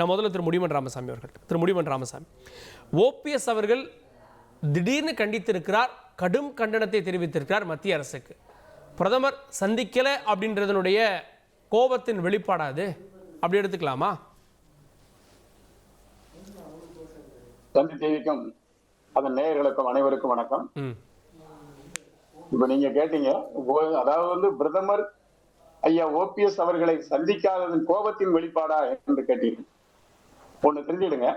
நான் முதல்ல திரு முடிமன் ராமசாமி அவர்கள். திரு முடிமன் ராமசாமி, ஓபிஎஸ் அவர்கள் திடீர்னு கண்டித்திருக்கிறார், கடும் கண்டனத்தை தெரிவித்திருக்கிறார் மத்திய அரசுக்கு. பிரதமர் சந்திக்கல அப்படின்றதனுடைய கோபத்தின் வெளிப்பாடாது, அப்படி எடுத்துக்கலாமா? தந்தி டிவிக்கும் அதன் நேயர்களுக்கும் அனைவருக்கும் வணக்கம். இப்ப நீங்க கேட்டீங்க, அதாவது பிரதமர் ஐயா ஓபிஎஸ் அவர்களை சந்திக்காததன் கோபத்தின் வெளிப்பாடா என்று கேட்டீங்க. ஒண்ணு தெரிஞ்சிடுங்க,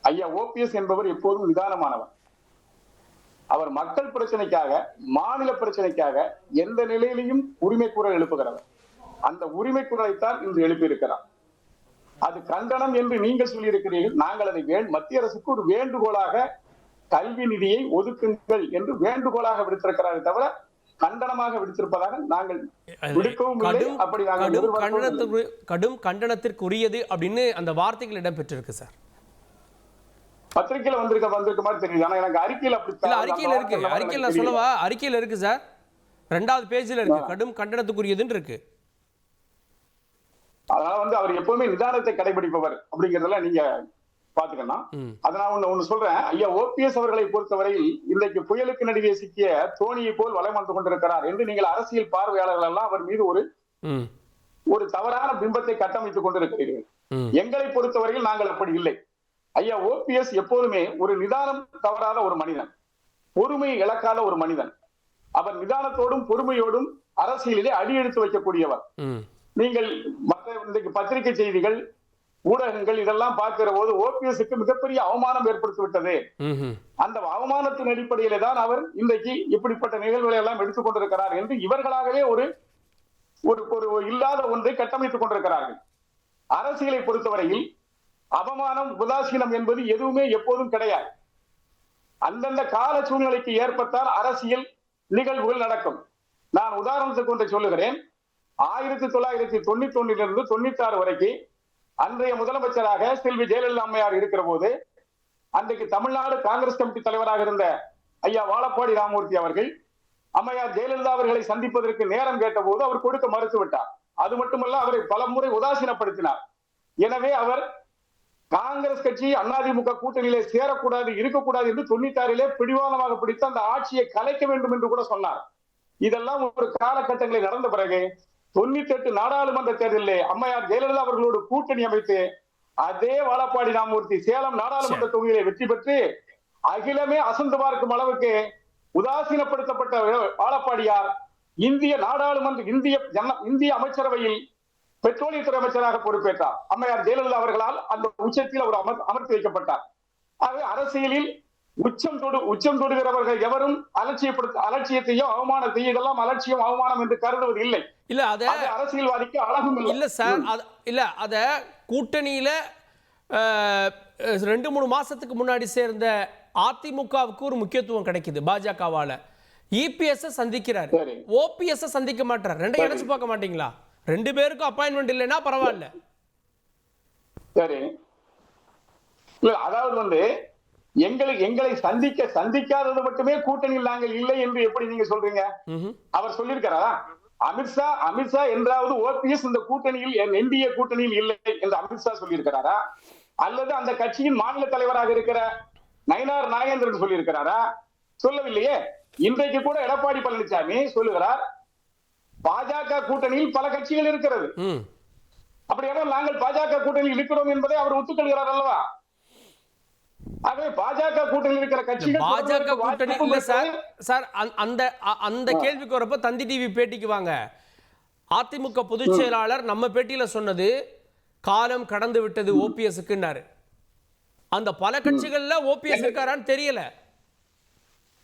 ஐயா ஓபிஎஸ் என்பவர் எப்போதும் நிதானமானவர். அவர் மக்கள் பிரச்சனைக்காக, மாநில பிரச்சனைக்காக எந்த நிலையிலையும் உரிமை குரல் எழுப்புகிறவர். அந்த உரிமை குரலைத்தான் இன்று எழுப்பியிருக்கிறார். அது கண்டனம் என்று நீங்கள் சொல்லியிருக்கிறீர்கள். நாங்கள் அதை மத்திய அரசுக்கு ஒரு வேண்டுகோளாக கல்வி நிதியை ஒதுக்குங்கள் என்று வேண்டுகோளாக விடுத்திருக்கிறாரே தவிர கண்டனமாக விடுத்திருப்பதாக நாங்கள் விடுக்கவும் இல்லை. அப்படி கடும் கண்டனத்திற்குரியது அப்படின்னு அந்த வார்த்தைகள் இடம்பெற்றிருக்கு சார். பத்திரிகையில வந்திருக்க மாதிரி தெரியுது. ஆனா எனக்கு அறிக்கையில் அப்படி அறிக்கையில் இருக்கு. அறிக்கையில் நான் சொல்லவா? அறிக்கையில் இருக்கு சார், 2வது பேஜ்ல இருக்கு, கடும் கண்டனத்துக்குரியதுன்னு இருக்கு. அதனால அவர் எப்பவுமே நிதானத்தை கடைபிடிப்பவர் அப்படிங்கறதெல்லாம் நீங்க பாத்துக்கணும். அதனால ஒண்ணு சொல்றேன், ஐயா ஓபிஎஸ் அவர்களை பொறுத்தவரையில் இன்றைக்கு புயலுக்கு நடுவே சிக்கிய தோணியை போல் வலம் வந்து கொண்டிருக்கிறார் என்று நீங்கள் அரசியல் பார்வையாளர்கள் எல்லாம் அவர் மீது ஒரு தவறான பிம்பத்தை கட்டமைத்துக் கொண்டிருக்கிறீர்கள். எங்களை பொறுத்தவரையில் நாங்கள் அப்படி இல்லை. ஐயா ஓபிஎஸ் எப்போதுமே ஒரு நிதானம் தவறாத ஒரு மனிதன், பொறுமையை இழக்காத ஒரு மனிதன். அவர் நிதானத்தோடும் பொறுமையோடும் அரசியலிலே அடியெடுத்து வைக்கக்கூடியவர். நீங்கள் இன்றைக்கு பத்திரிகை செய்திகள், ஊடகங்கள் இதெல்லாம் பார்க்கிற போது ஓபிஎஸ்க்கு மிகப்பெரிய அவமானம் ஏற்படுத்தி விட்டது. அந்த அவமானத்தின் அடிப்படையிலே தான் அவர் இன்றைக்கு இப்படிப்பட்ட நிகழ்வுகளை எல்லாம் எடுத்துக் கொண்டிருக்கிறார் என்று இவர்களாகவே ஒரு இல்லாத ஒன்றை கட்டமைத்துக் கொண்டிருக்கிறார்கள். அரசியலை பொறுத்தவரையில் அவமானம், உதாசீனம் என்பது எதுவுமே எப்போதும் கிடையாது. அந்தந்த கால சூழ்நிலைக்கு ஏற்பத்தான் அரசியல் நிகழ்வுகள் நடக்கும். நான் உதாரணத்துக்கு ஒன்றை சொல்லுகிறேன். 1991 96 வரைக்கும் அன்றைய முதலமைச்சராக செல்வி ஜெயலலிதா அம்மையார் இருக்கிற போது அன்றைக்கு தமிழ்நாடு காங்கிரஸ் கமிட்டி தலைவராக இருந்த ஐயா வாழப்பாடி ராமமூர்த்தி அவர்கள் அம்மையார் ஜெயலலிதா அவர்களை சந்திப்பதற்கு நேரம் கேட்ட போது அவர் கொடுக்க மறுத்து விட்டார். அது மட்டுமல்ல, அவரை பல முறை உதாசீனப்படுத்தினார். எனவே அவர் காங்கிரஸ் கட்சி அதிமுக கூட்டணியிலே சேரக்கூடாது, இருக்கக்கூடாது என்று 96 பிடிவாதமாக பிடித்து அந்த ஆட்சியை கலைக்க வேண்டும் என்று கூட சொன்னார். இதெல்லாம் ஒரு காலகட்டங்களில் நடந்த பிறகு 98 நாடாளுமன்ற தேர்தலிலே அம்மையார் ஜெயலலிதா அவர்களோடு கூட்டணி அமைத்து அதே வாழப்பாடி ராமமூர்த்தி சேலம் நாடாளுமன்ற தொகுதியிலே வெற்றி பெற்று அகிலமே அசந்து பார்க்கும் அளவுக்கு உதாசீனப்படுத்தப்பட்ட வாழப்பாடியார் இந்திய அமைச்சரவையில் பெட்ரோலியத்துறை அமைச்சராக பொறுப்பேற்றார். அம்மையார் ஜெயலலிதா அவர்களால் அந்த உச்சத்தில் அவர் அமர்த்தி வைக்கப்பட்டார். ஆகவே அரசியலில் உச்சம் தொடுகிறவர்கள் எவரும் அலட்சியத்தையோ அவமானத்தையோ இதெல்லாம் அலட்சியம் அவமானம் என்று கருதுவது இல்லை. இல்ல அது அரசியல்வாதிக்கு அழகும் இல்ல சார். இல்ல அத கூட்டணியில 2-3 மாசத்துக்கு முன்னாடி சேர்ந்த அதிமுகவுக்கு ஒரு முக்கியத்துவம் கிடைக்குது பாஜகவால. இபிஎஸ் சந்திக்கிறார், ஓபிஎஸ் சந்திக்க மாட்டார். ரெண்டையும் இணைச்சு பார்க்க மாட்டீங்களா? 2 பேருக்கும் அப்பாயின்மெண்ட் இல்லைன்னா பரவாயில்ல. சரி, அதாவது எங்களை சந்திக்காதது மட்டுமே கூட்டணியில் நாங்கள் இல்லை என்று எப்படி நீங்க சொல்றீங்க? அவர் சொல்லியிருக்கிறாரா? அமித்ஷா என்றாவது ஓபிஎஸ் இந்த கூட்டணியில் என்டிஏ கூட்டணியில் இல்லை என்று அமித்ஷா சொல்லியிருக்கிறாரா? அல்லது அந்த கட்சியின் மாநில தலைவராக இருக்கிற நயினார் நாகேந்திரன் சொல்லியிருக்கிறாரா? சொல்லவில்லையே. இன்றைக்கு கூட எடப்பாடி பழனிசாமி சொல்லுகிறார், பாஜக கூட்டணியில் பல கட்சிகள் இருக்கிறது. அப்படியானால் நாங்கள் பாஜக கூட்டணியில் இருக்கிறோம் என்பதை அவர் ஒத்துக்கொள்கிறார் அல்லவா? ஆகவே பாஜக கூட்டணியில் இருக்கிற கட்சிகள் பாஜக கூட்டணி இல்ல சார். சார் அந்த கேள்விக்கு வரப்ப தந்தி டிவி பேட்டிக்கு வாங்க. அதிமுக பொதுச் செயலாளர் நம்ம பேட்டியில சொன்னது காலம் கடந்து விட்டது ஓபிஎஸ்க்குன்னாரு. அந்த பல கட்சிகள்ல ஓபிஎஸ் இருக்காரான்னு தெரியல.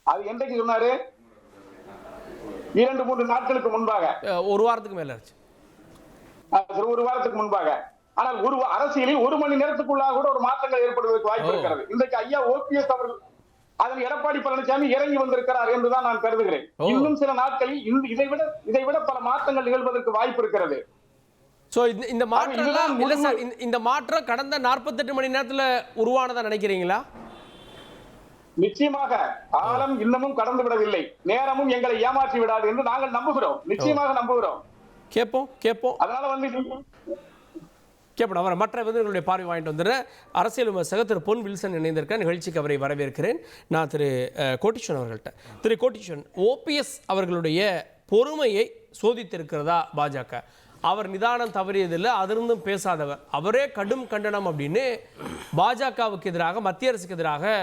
அது என்றைக்கு சொன்னாரு? 2-3 நாட்களுக்கு முன்பாக, ஒரு வாரத்துக்கு மேல ஆச்சு. ஒரு வாரத்துக்கு முன்பாக. ஆனால் ஒரு அரசியலில் 1 மணி நேரத்துக்குள்ளாக கூட ஒரு மாற்றங்கள் ஏற்படுவதற்கு வாய்ப்பு இருக்கிறது. இன்றைக்கு ஐயா ஓபிஎஸ் அவர்கள் அதில் எடப்பாடி பழனிசாமி இறங்கி வந்திருக்கிறார் என்றுதான் நான் கருதுகிறேன். இன்னும் சில நாட்களில் இதைவிட பல மாற்றங்கள் நிகழ்வதற்கு வாய்ப்பு இருக்கிறது. இந்த மாற்றம் கடந்த 48 மணி நேரத்துல உருவானதா நினைக்கிறீங்களா? நிச்சயமாக காலம் இன்னமும் கடந்து விடவில்லை, நேரமும் எங்களை ஏமாற்றி விடாது என்று நாங்கள் நம்புகிறோம். நிச்சயமாக நம்புகிறோம். கேட்போம். அதனால கேட்போம். அவர் மற்ற விருந்தினர்களுடைய பார்வை வாங்கிட்டு வந்துடுறேன். அரசியல் விமர்சகர் திரு பொன் வில்சன் இணைந்திருக்க நிகழ்ச்சிக்கு அவரை வரவேற்கிறேன். நான் திரு கோட்டீஸ்வரன் அவர்கள்ட்ட. திரு கோட்டீஸ்வரன், ஓபிஎஸ் அவர்களுடைய பொறுமையை சோதித்திருக்கிறதா பாஜக? அவர் நிதானம் தவறியதில்லை, அதிலிருந்தும் பேசாதவர், அவரே கடும் கண்டனம் அப்படின்னு பாஜகவுக்கு எதிராக, மத்திய அரசுக்கு எதிராக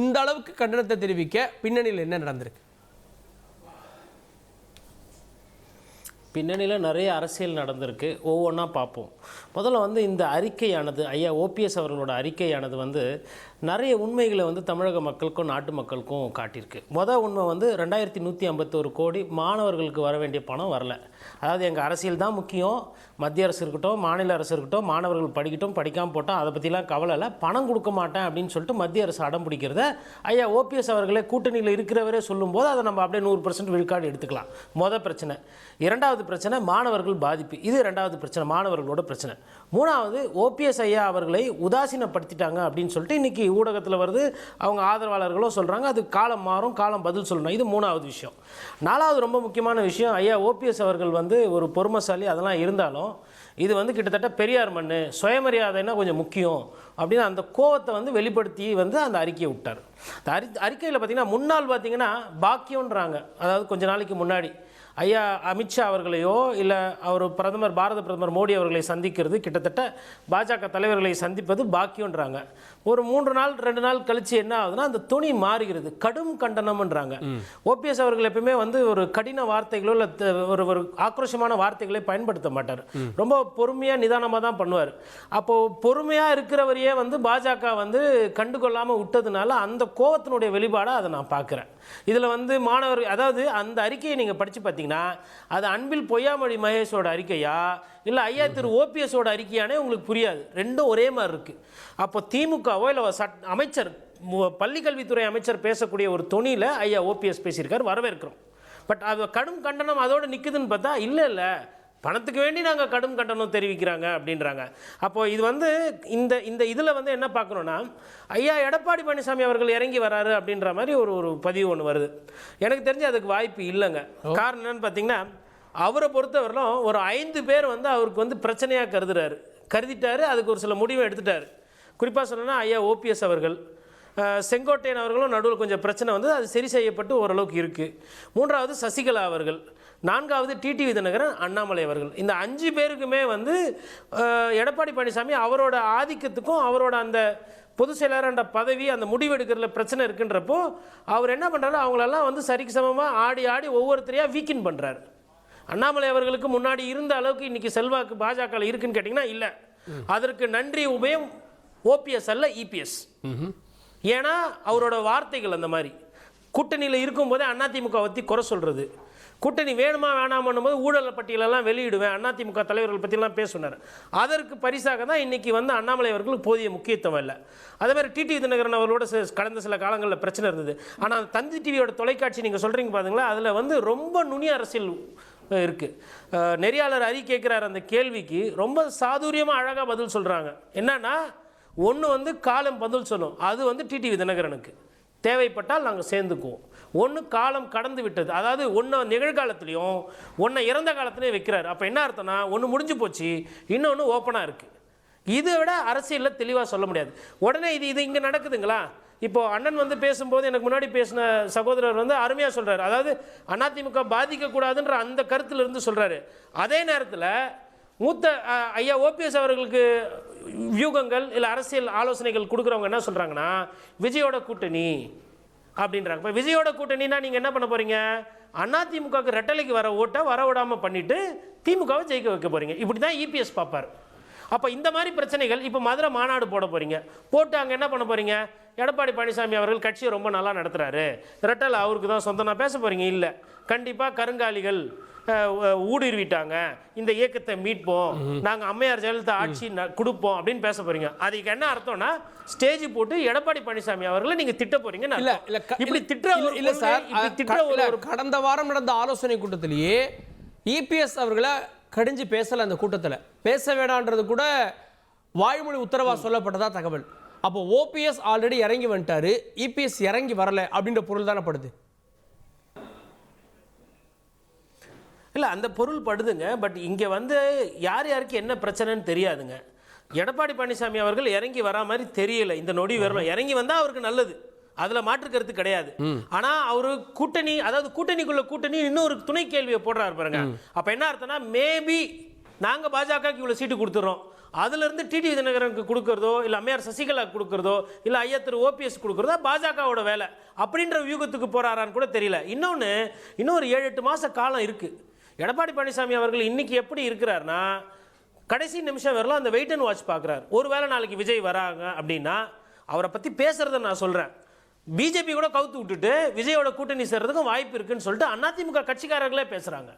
இந்த அளவுக்கு கண்டனத்தை தெரிவிக்க பின்னணியில் என்ன நடந்திருக்கு? பின்னணியில் நிறைய அரசியல் நடந்திருக்கு, ஒவ்வொன்றா பார்ப்போம். முதல்ல இந்த அறிக்கையானது, ஐயா ஓபிஎஸ் அவர்களோட அறிக்கையானது நிறைய உண்மைகளை தமிழக மக்களுக்கும் நாட்டு மக்களுக்கும் காட்டியிருக்கு. உண்மை 2151 கோடி மாணவர்களுக்கு வர வேண்டிய பணம் வரல. அதாவது எங்கள் அரசியல் தான் முக்கியம், மத்திய அரசு இருக்கட்டும், மாநில அரசு இருக்கட்டும், மாணவர்கள் படிக்கட்டும், படிக்காமல் போட்டால் அதை பற்றிலாம் கவலை இல்லை, பணம் கொடுக்க மாட்டேன் அப்படின்னு சொல்லிட்டு மத்திய அரசு அடம் பிடிக்கிறத ஐயா ஓபிஎஸ் அவர்களே கூட்டணியில் இருக்கிறவரே சொல்லும்போது அதை நம்ம அப்படியே 100% விழுக்காடு எடுத்துக்கலாம். பிரச்சனை. இரண்டாவது பிரச்சனை மாணவர்கள் பாதிப்பு. இது ரெண்டாவது பிரச்சனை, மாணவர்களோட பிரச்சனை. மூணாவது, ஓபிஎஸ் ஐயா அவர்களை உதாசீனப்படுத்திட்டாங்க அப்படின்னு சொல்லிட்டு இன்றைக்கி ஊடகத்தில் வருது, அவங்க ஆதரவாளர்களும் சொல்கிறாங்க. அது காலம் மாறும், காலம் பதில் சொல்லணும். இது மூணாவது விஷயம். நாலாவது ரொம்ப முக்கியமான விஷயம், ஐயா ஓபிஎஸ் அவர்கள் ஒரு பொறுமைசாலி, அதெல்லாம் இருந்தாலும் இது கிட்டத்தட்ட பெரியார் மண்ணு, சுயமரியாதைன்னா கொஞ்சம் முக்கியம் அப்படின்னு அந்த கோவத்தை வெளிப்படுத்தி அந்த அறிக்கையை விட்டார். அந்த அறிக்கையில் பார்த்தீங்கன்னா முன்னாள் பார்த்தீங்கன்னா பாக்கியம்ன்றாங்க. அதாவது கொஞ்ச நாளைக்கு முன்னாடி ஐயா அமித்ஷா அவர்களையோ இல்லை அவர் பாரத பிரதமர் மோடி அவர்களை சந்திக்கிறது, கிட்டத்தட்ட பாஜக தலைவர்களை சந்திப்பது பாக்கியம்ன்றாங்க. ஒரு 3 நாள் 2 நாள் கழிச்சு என்ன ஆகுதுன்னா அந்த துணி மாறுகிறது, கடும் கண்டனம்ன்றாங்க. ஓபிஎஸ் அவர்கள் எப்பவுமே ஒரு கடின வார்த்தைகளோ இல்லை ஒரு ஆக்ரோஷமான வார்த்தைகளை பயன்படுத்த மாட்டார். ரொம்ப பொறுமையாக நிதானமாக தான் பண்ணுவார். அப்போது பொறுமையாக இருக்கிறவரையே பாஜக கண்டுகொள்ளாமல் விட்டதுனால அந்த கோவத்தினுடைய வெளிப்பாடாக அதை நான் பார்க்குறேன். இதில் மாணவர்கள், அதாவது அந்த அறிக்கையை நீங்கள் படித்து பார்த்தீங்கன்னா அது அன்பில் பொய்யாமொழி மகேஷோட அறிக்கையா இல்லை ஐயா திரு ஓபிஎஸோட அறிக்கையானே உங்களுக்கு புரியாது. ரெண்டும் ஒரே மாதிரி இருக்குது. அப்போ திமுகவோ இல்லை அமைச்சர், பள்ளிக்கல்வித்துறை அமைச்சர் பேசக்கூடிய ஒரு தொனியில் ஐயா ஓபிஎஸ் பேசியிருக்கார், வரவேற்கிறோம். பட் அது கடும் கண்டனம் அதோடு நிற்குதுன்னு பார்த்தா இல்லை பணத்துக்கு வேண்டி நாங்கள் கடும் கண்டனம் தெரிவிக்கிறாங்க அப்படின்றாங்க. அப்போது இது இந்த இதில் என்ன பார்க்கணுன்னா, ஐயா எடப்பாடி பழனிசாமி அவர்கள் இறங்கி வராரு அப்படின்ற மாதிரி ஒரு பதிவு ஒன்று வருது. எனக்கு தெரிஞ்சு அதுக்கு வாய்ப்பு இல்லைங்க. காரணம் என்னன்னு பார்த்தீங்கன்னா, அவரை பொறுத்தவரையிலும் ஒரு 5 பேர் அவருக்கு பிரச்சனையாக கருதிட்டாரு. அதுக்கு ஒரு சில முடிவை எடுத்துட்டார். குறிப்பாக சொல்லணும்னா ஐயா ஓபிஎஸ் அவர்கள், செங்கோட்டையன் அவர்களும் நடுவில் கொஞ்சம் பிரச்சனை அது சரி செய்யப்பட்டு ஓரளவுக்கு இருக்குது. மூன்றாவது சசிகலா அவர்கள், நான்காவது டிடிவி தினகரன், அண்ணாமலை அவர்கள். இந்த 5 பேருக்குமே எடப்பாடி பழனிசாமி அவரோட ஆதிக்கத்துக்கும் அவரோட அந்த பொதுச் செயலாளர் பதவி அந்த முடிவெடுக்கிறதுல பிரச்சனை இருக்குன்றப்போ அவர் என்ன பண்ணுறாரு, அவங்களெல்லாம் சரிக்கு சமமாக ஆடி ஒவ்வொருத்தரையாக வீக்கின் பண்ணுறாரு. அண்ணாமலை அவர்களுக்கு முன்னாடி இருந்த அளவுக்கு இன்றைக்கி செல்வாக்கு பாஜக இருக்குன்னு கேட்டிங்கன்னா இல்லை. அதற்கு நன்றி உபயம் ஓபிஎஸ் அல்ல இபிஎஸ். ஏன்னா அவரோட வார்த்தைகள் அந்த மாதிரி. கூட்டணியில் இருக்கும்போதே அதிமுக பற்றி குறை சொல்கிறது, கூட்டணி வேணுமா வேணாமன்னும் போது ஊழல் பட்டியலெல்லாம் வெளியிடுவேன், அதிமுக தலைவர்கள் பற்றிலாம் பேசுனார். அதற்கு பரிசாக தான் இன்றைக்கி அண்ணாமலை அவர்களுக்கு போதிய முக்கியத்துவம் இல்லை. அதேமாதிரி டிடிவி தினகரன் அவர்களோட கடந்த சில காலங்களில் பிரச்சனை இருந்தது. ஆனால் தந்தி டிவியோட தொலைக்காட்சி நீங்கள் சொல்கிறீங்க பாருங்களா, அதில் ரொம்ப நுனி அரசியல் இருக்குது. நெறியாளர் அறி கேட்குறாரு, அந்த கேள்விக்கு ரொம்ப சாதுரியமாக அழகாக பதில் சொல்கிறாங்க. என்னன்னா, ஒன்று காலம் பதில் சொல்லும், அது டிடிவி தினகரனுக்கு தேவைப்பட்டால் நாங்கள் சேர்ந்துக்குவோம். ஒன்று காலம் கடந்து விட்டது, அதாவது ஒன்று நிகழ்காலத்துலேயும் ஒன்றை இறந்த காலத்துலேயும் வைக்கிறாரு. அப்போ என்ன அர்த்தம்னா, ஒன்று முடிஞ்சு போச்சு, இன்னொன்று ஓப்பனாக இருக்குது. இதை விட அரசியலில் தெளிவாக சொல்ல முடியாது. உடனே இது இங்கே நடக்குதுங்களா? இப்போது அண்ணன் பேசும்போது எனக்கு முன்னாடி பேசின சகோதரர் அருமையாக சொல்கிறார். அதாவது அதிமுக பாதிக்கக்கூடாதுன்ற அந்த கருத்திலிருந்து சொல்கிறாரு. அதே நேரத்தில் மூத்த ஐயா ஓபிஎஸ் அவர்களுக்கு வியூகங்கள் இல்லை அரசியல் ஆலோசனைகள் கொடுக்குறவங்க என்ன சொல்கிறாங்கன்னா, விஜயோட கூட்டணி அப்படின்றாங்க. இப்போ விஜயோட கூட்டணின்னா நீங்கள் என்ன பண்ண போகிறீங்க, அதிமுகவுக்கு ரெட்டலைக்கு வர ஓட்டை வர விடாமல் பண்ணிவிட்டு திமுகவை ஜெயிக்க வைக்க போகிறீங்க. இப்படி தான் இபிஎஸ் பார்ப்பார். அப்போ இந்த மாதிரி பிரச்சனைகள், இப்போ மதுரை மாநாடு போட போகிறீங்க, போட்டு அங்கே என்ன பண்ண போகிறீங்க, எடப்பாடி பழனிசாமி அவர்கள் கட்சியை ரொம்ப நல்லா நடத்துகிறாரு, ரெட்டலை அவருக்கு தான் சொந்தம் நான் பேச போகிறீங்க. இல்லை, கண்டிப்பாக கருங்காலிகள் ஊடுருவிட்டாங்க, இந்த இயக்கத்தை மீட்போம், நாங்கள் அம்மையார் ஜெயலலிதா ஆட்சி கொடுப்போம் அப்படின்னு பேச போறீங்க. அதுக்கு என்ன அர்த்தம்னா, ஸ்டேஜ் போட்டு எடப்பாடி பழனிசாமி அவர்களை நீங்க திட்ட போறீங்க. இப்படி கடந்த வாரம் நடந்த ஆலோசனை கூட்டத்திலேயே இபிஎஸ் அவர்களை கடிஞ்சு பேசல. அந்த கூட்டத்தில் பேச வேண்டான்றது கூட வாய்மொழி உத்தரவா சொல்லப்பட்டதா தகவல். அப்போ ஓபிஎஸ் ஆல்ரெடி இறங்கி வந்துட்டாரு, இபிஎஸ் இறங்கி வரல அப்படின்ற பொருள் தானே படுது? இல்லை, அந்த பொருள் படுதுங்க. பட் இங்கே யார் யாருக்கு என்ன பிரச்சனைன்னு தெரியாதுங்க. எடப்பாடி பழனிசாமி அவர்கள் இறங்கி வரா மாதிரி தெரியல. இந்த நொடி வரலாம், இறங்கி வந்தா அவருக்கு நல்லது, அதுல மாற்று கருத்து கிடையாது. ஆனா அவரு கூட்டணி, அதாவது கூட்டணிக்குள்ள கூட்டணி இன்னொரு துணை கேள்வியை போடுறாரு பாருங்க. அப்ப என்ன அர்த்தம்னா, மேபி நாங்க பாஜகவுக்கு இவ்வளவு சீட்டு கொடுத்துறோம், அதுல இருந்து டிடி தினகரனுக்கு கொடுக்கறதோ இல்ல அம்மையார் சசிகலா கொடுக்கறதோ இல்ல ஐயா திரு ஓபிஎஸ் கொடுக்கறதோ பாஜகவோட வேலை அப்படின்ற வியூகத்துக்கு போறாரான்னு கூட தெரியல. இன்னொரு 7-8 மாச காலம் இருக்கு. எடப்பாடி பழனிசாமி அவர்கள் இன்னைக்கு எப்படி இருக்கிறார்னா, கடைசி நிமிஷம் வரலாம் அந்த வெயிட் அண்ட் வாட்ச் பார்க்குறாரு. ஒருவேளை நாளைக்கு விஜய் வராங்க அப்படின்னா அவரை பற்றி பேசுறதை நான் சொல்கிறேன், பிஜேபி கூட கவுத்து விட்டுட்டு விஜயோட கூட்டணி சேர்றதுக்கும் வாய்ப்பு இருக்குன்னு சொல்லிட்டு அதிமுக கட்சிக்காரர்களே பேசுகிறாங்க.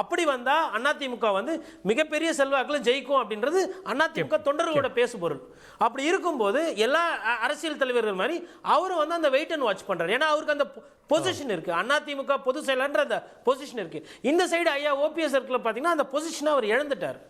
அப்படி வந்தால் அதிமுக வந்து மிகப்பெரிய செல்வாக்கில் ஜெயிக்கும் அப்படின்றது அதிமுக தொண்டர்களோட பேசு பொருள். அப்படி இருக்கும்போது எல்லா அரசியல் தலைவர்கள் மாதிரி அவரும் வந்து அந்த வெயிட் அண்ட் வாட்ச் பண்ணுறாரு. ஏன்னா அவருக்கு அந்த பொசிஷன் இருக்கு, அதிமுக பொதுச் செயலர் அந்த பொசிஷன் இருக்கு. இந்த சைடு ஐயா ஓபிஎஸ் சர்க்கிள் பார்த்தீங்கன்னா அந்த பொசிஷனை அவர் இழந்துட்டார்.